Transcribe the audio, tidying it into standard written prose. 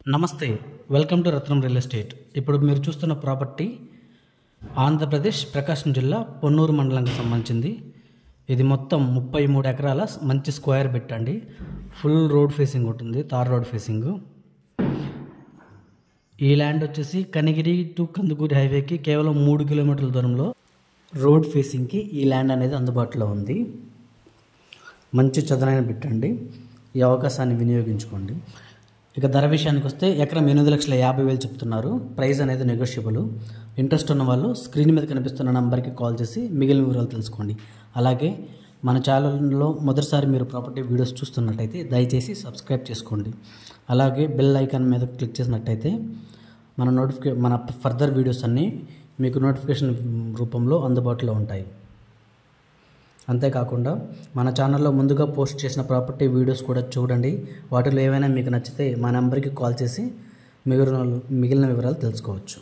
నమస్తే, welcome to Ratnam real estate. ఇప్పుడు మీరు చూస్తున్న ప్రాపర్టీ ఆంధ్రప్రదేశ్ ప్రకాశం జిల్లా పొన్నూరు మండలానికి సంబంధించింది. ఇది మొత్తం 33 ఎకరాల మంచి స్క్వేర్ బిట్ అండి. ఫుల్ రోడ్ ఫేసింగ్ ఉంటుంది, తార్ రోడ్ ఫేసింగ్. ఈ ల్యాండ్ వచ్చేసి కనిగిరి టు కందుకూరి హైవేకి కేవలం 3 కిలోమీటర్ల దూరంలో రోడ్ ఫేసింగ్కి ఈ ల్యాండ్ అనేది అందుబాటులో ఉంది. మంచి చదునైన బిట్ అండి. ఈ అవకాశాన్ని వినియోగించుకోండి. ఇక ధర విషయానికి వస్తే ఎకరం 8,50,000 చెప్తున్నారు. ప్రైస్ అనేది నెగోషియబుల్. ఇంట్రెస్ట్ ఉన్న వాళ్ళు స్క్రీన్ మీద కనిపిస్తున్న నంబర్కి కాల్ చేసి మిగిలిన వివరాలు తెలుసుకోండి. అలాగే మన ఛానల్లో మొదటిసారి మీరు ప్రాపర్టీ వీడియోస్ చూస్తున్నట్టయితే దయచేసి సబ్స్క్రైబ్ చేసుకోండి. అలాగే బెల్ ఐకాన్ మీద క్లిక్ చేసినట్టయితే మన ఫర్దర్ వీడియోస్ అన్నీ మీకు నోటిఫికేషన్ రూపంలో అందుబాటులో ఉంటాయి. అంతేకాకుండా మన ఛానల్లో ముందుగా పోస్ట్ చేసిన ప్రాపర్టీ వీడియోస్ కూడా చూడండి. వాటిలో ఏవైనా మీకు నచ్చితే మా నెంబర్కి కాల్ చేసి మిగిలిన వివరాలు తెలుసుకోవచ్చు.